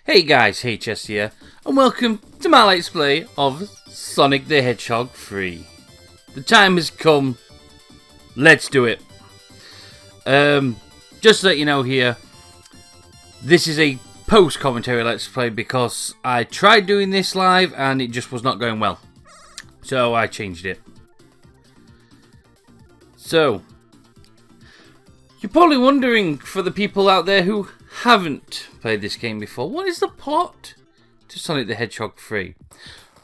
Hey guys, HS here, and welcome to my Let's Play of Sonic the Hedgehog 3. The time has come, let's do it. Just to let you know here, this is a post-commentary Let's Play because I tried doing this live and it just was not going well. So I changed it. So, you're probably wondering, for the people out there who haven't played this game before, what is the plot to Sonic the Hedgehog 3?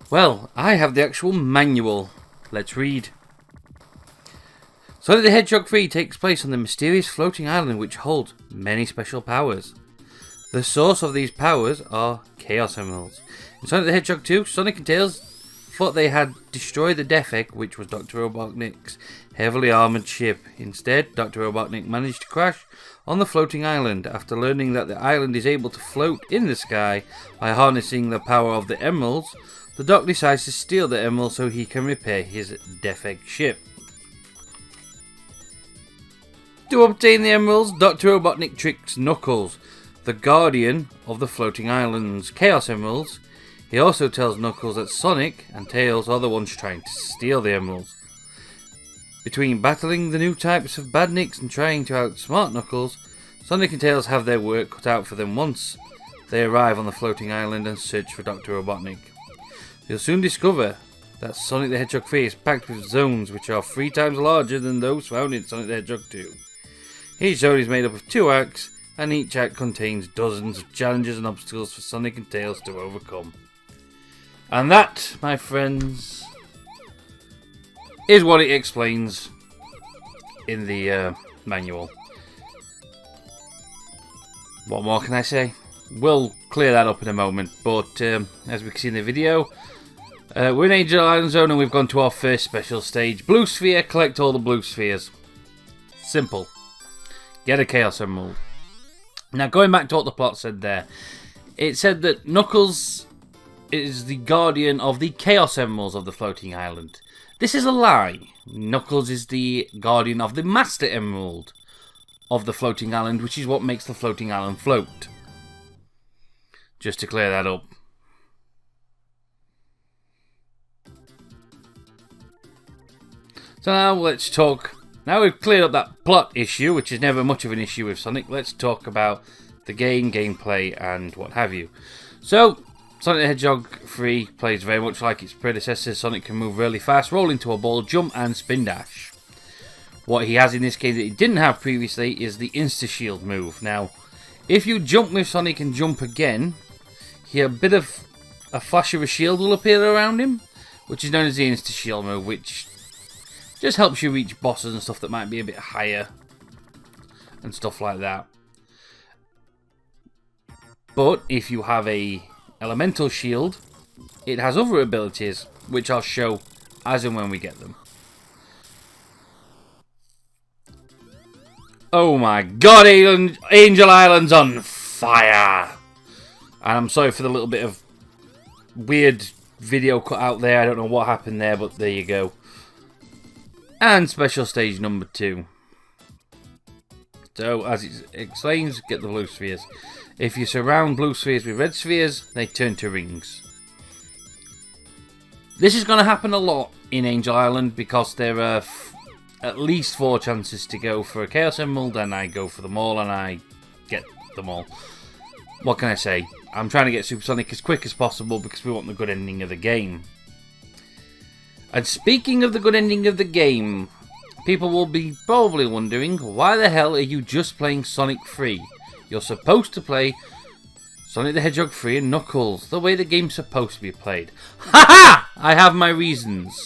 Well, I have the actual manual. Let's read. Sonic the Hedgehog 3 takes place on the mysterious floating island which holds many special powers. The source of these powers are Chaos Emeralds. In Sonic the Hedgehog 2, Sonic and Tails thought they had destroyed the Death Egg, which was Doctor Robotnik's heavily armoured ship. Instead, Doctor Robotnik managed to crash on the floating island. After learning that the island is able to float in the sky by harnessing the power of the emeralds, the Doc decides to steal the emeralds so he can repair his Death Egg ship. To obtain the emeralds, Doctor Robotnik tricks Knuckles, the guardian of the floating island's Chaos Emeralds. He also tells Knuckles that Sonic and Tails are the ones trying to steal the emeralds. Between battling the new types of badniks and trying to outsmart Knuckles, Sonic and Tails have their work cut out for them once they arrive on the floating island and search for Doctor Robotnik. You'll soon discover that Sonic the Hedgehog 3 is packed with zones which are 3 times larger than those found in Sonic the Hedgehog 2. Each zone is made up of 2 acts, and each act contains dozens of challenges and obstacles for Sonic and Tails to overcome. And that, my friends, is what it explains in the manual. What more can I say? We'll clear that up in a moment, but as we can see in the video, we're in Angel Island Zone and we've gone to our first special stage. Blue Sphere, collect all the blue spheres. Simple. Get a Chaos Emerald. Now, going back to what the plot said there, it said that Knuckles is the guardian of the Chaos Emeralds of the floating island. This is a lie. Knuckles is the guardian of the Master Emerald of the floating island, which is what makes the floating island float. Just to clear that up. So now let's talk. Now we've cleared up that plot issue, which is never much of an issue with Sonic. Let's talk about the game, gameplay, and what have you. So, Sonic the Hedgehog 3 plays very much like its predecessor. Sonic can move really fast, roll into a ball, jump, and spin dash. What he has in this game that he didn't have previously is the Insta-Shield move. Now, if you jump with Sonic and jump again, a bit of a flash of a shield will appear around him, which is known as the Insta-Shield move, which just helps you reach bosses and stuff that might be a bit higher and stuff like that. But if you have a elemental shield, it has other abilities, which I'll show as and when we get them. Oh my god, Angel Island's on fire! And I'm sorry for the little bit of weird video cut out there, I don't know what happened there, but there you go. And special stage number 2. So, as it explains, get the blue spheres. If you surround blue spheres with red spheres, they turn to rings. This is going to happen a lot in Angel Island because there are at least 4 chances to go for a Chaos Emerald, and I go for them all and I get them all. What can I say? I'm trying to get Supersonic as quick as possible because we want the good ending of the game. And speaking of the good ending of the game, people will be probably wondering, why the hell are you just playing Sonic 3? You're supposed to play Sonic the Hedgehog 3 and Knuckles, the way the game's supposed to be played. Ha-ha! I have my reasons.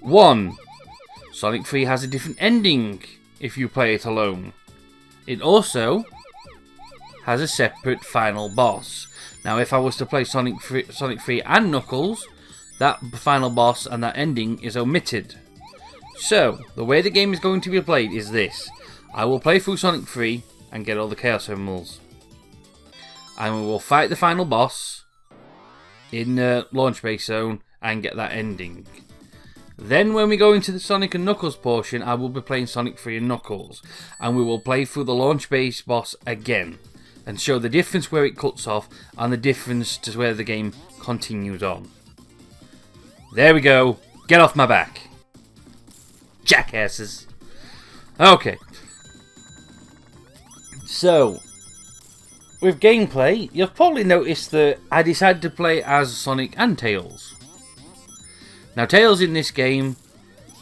1. Sonic 3 has a different ending if you play it alone. It also has a separate final boss. Now, if I was to play Sonic 3 and Knuckles, that final boss and that ending is omitted. So, the way the game is going to be played is this. I will play through Sonic 3 and get all the Chaos Emeralds. And we will fight the final boss in the launch base zone and get that ending. Then when we go into the Sonic and Knuckles portion, I will be playing Sonic 3 and Knuckles. And we will play through the launch base boss again. and show the difference where it cuts off and the difference to where the game continues on. There we go. Get off my back, jackasses. Okay. So, with gameplay, you've probably noticed that I decided to play as Sonic and Tails. Now, Tails in this game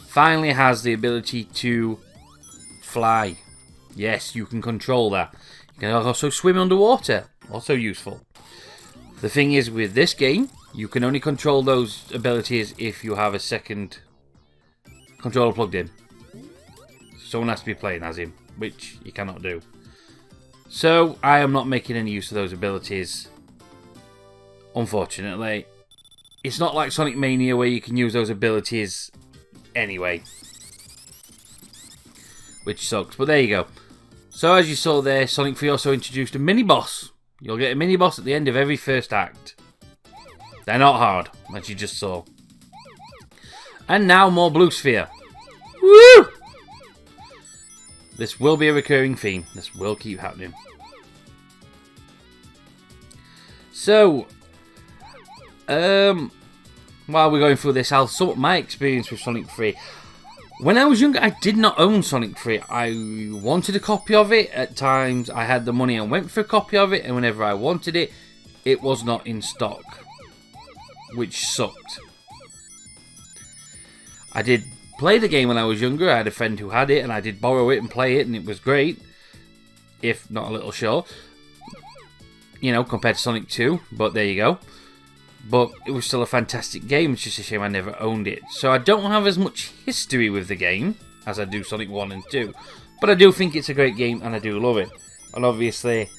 finally has the ability to fly. Yes, you can control that. You can also swim underwater. Also useful. The thing is, with this game, you can only control those abilities if you have a second controller plugged in. Someone has to be playing as him, which you cannot do. So, I am not making any use of those abilities, unfortunately. It's not like Sonic Mania where you can use those abilities anyway, which sucks, but there you go. So as you saw there, Sonic 3 also introduced a mini-boss. You'll get a mini-boss at the end of every first act. They're not hard, as you just saw. And now more Blue Sphere. Woo! This will be a recurring theme. This will keep happening. So, while we're going through this, I'll sum up my experience with Sonic 3. When I was younger, I did not own Sonic 3. I wanted a copy of it. At times, I had the money and went for a copy of it. And whenever I wanted it, it was not in stock, which sucked. I did play the game when I was younger. I had a friend who had it, and I did borrow it and play it, and it was great, if not a little sure. You know, compared to Sonic 2, but there you go. But it was still a fantastic game. It's just a shame I never owned it. So I don't have as much history with the game as I do Sonic 1 and 2. But I do think it's a great game, and I do love it. And obviously,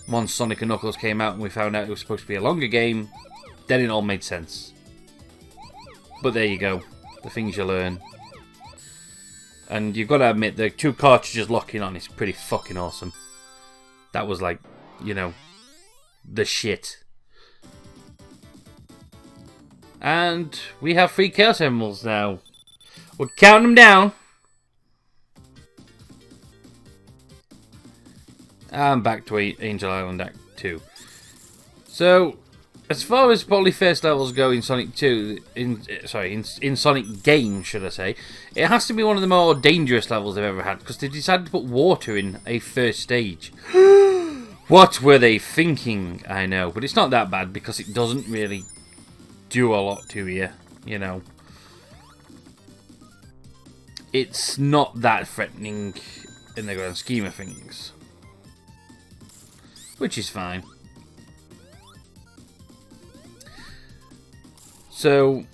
once Sonic and Knuckles came out and we found out it was supposed to be a longer game, then it all made sense. But there you go. The things you learn. And you've got to admit, the 2 cartridges locking on is pretty fucking awesome. That was like, you know, the shit. And we have 3 Chaos Emeralds now. We'll count them down. And back to Angel Island Act 2. So, as far as probably first levels go in Sonic 2, in Sonic games, should I say, it has to be one of the more dangerous levels they've ever had, because they decided to put water in a first stage. What were they thinking? I know, but it's not that bad because it doesn't really do a lot to you, you know. It's not that threatening in the grand scheme of things, which is fine. So,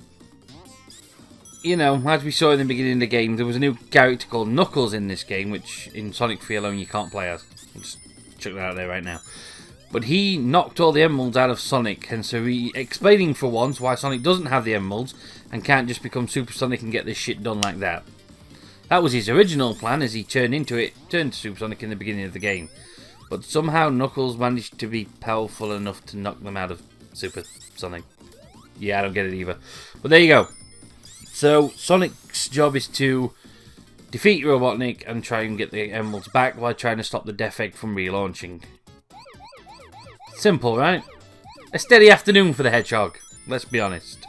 you know, as we saw in the beginning of the game, there was a new character called Knuckles in this game, which in Sonic 3 alone you can't play as. I'll just chuck that out there right now. But he knocked all the emeralds out of Sonic, and so explaining for once why Sonic doesn't have the emeralds and can't just become Super Sonic and get this shit done like that. That was his original plan as he turned to Super Sonic in the beginning of the game. But somehow Knuckles managed to be powerful enough to knock them out of Super Sonic. Yeah, I don't get it either. But there you go. So Sonic's job is to defeat Robotnik and try and get the emeralds back while trying to stop the Death Egg from relaunching. Simple, right? A steady afternoon for the Hedgehog, let's be honest.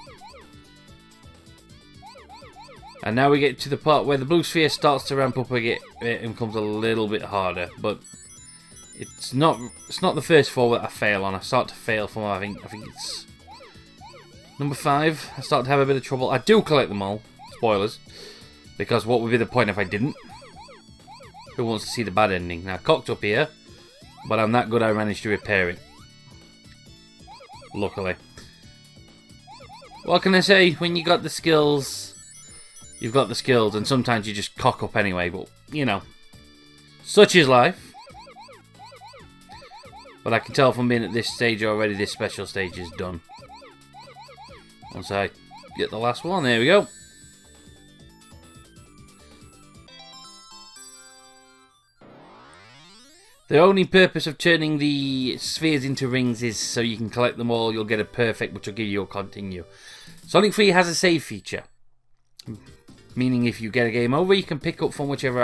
And now we get to the part where the Blue Sphere starts to ramp up a bit and becomes a little bit harder, but it's not the first 4 that I fail on. I start to fail from, I think it's number 5. I start to have a bit of trouble. I do collect them all, spoilers, because what would be the point if I didn't? Who wants to see the bad ending? Now, I cocked up here, but I'm that good I managed to repair it. Luckily. What can I say? When you got the skills, you've got the skills, and sometimes you just cock up anyway, but, you know, such is life. But I can tell from being at this stage already, this special stage is done. Once I get the last one, there we go. The only purpose of turning the spheres into rings is so you can collect them all, you'll get a perfect, which will give you a continue. Sonic 3 has a save feature, meaning if you get a game over, you can pick up from whichever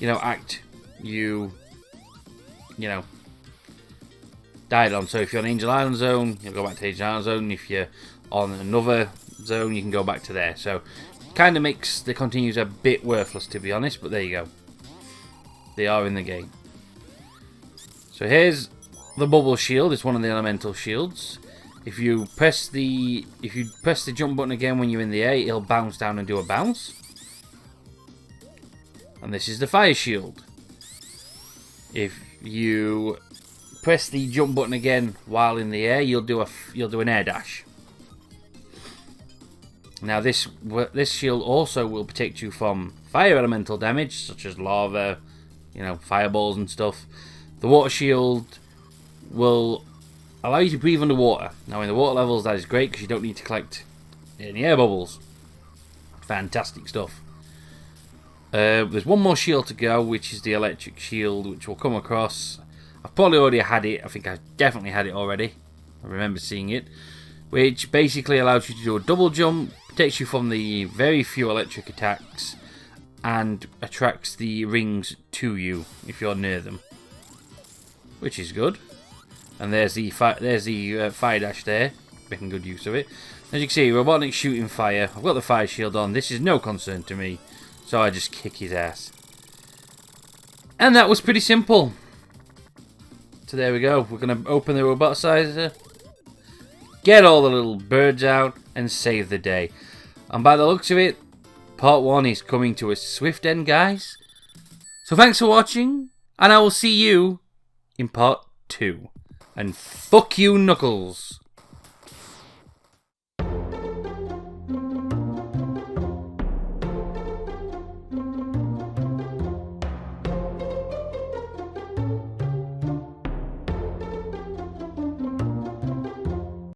act you died on. So if you're on Angel Island zone, you'll go back to Angel Island zone. If you're on another zone, you can go back to there. So kind of makes the continues a bit worthless, to be honest, but there you go. They are in the game. So here's the bubble shield. It's one of the elemental shields. If you press the jump button again when you're in the air, it'll bounce down and do a bounce. And this is the fire shield. If you press the jump button again while in the air, you'll do an air dash. Now this shield also will protect you from fire elemental damage, such as lava, fireballs and stuff. The water shield will allow you to breathe underwater. Now in the water levels that is great because you don't need to collect any air bubbles. Fantastic stuff. There's one more shield to go, which is the electric shield, which will come across. I've probably already had it. I think I've definitely had it already. I remember seeing it. Which basically allows you to do a double jump, protects you from the very few electric attacks, and attracts the rings to you if you're near them. Which is good. And there's the fire dash there, making good use of it. As you can see, Robotnik shooting fire. I've got the fire shield on. This is no concern to me, so I just kick his ass. And that was pretty simple. So there we go. We're going to open the roboticizer, get all the little birds out, and save the day. And by the looks of it, part 1 is coming to a swift end, guys. So thanks for watching, and I will see you in part 2. And fuck you, Knuckles.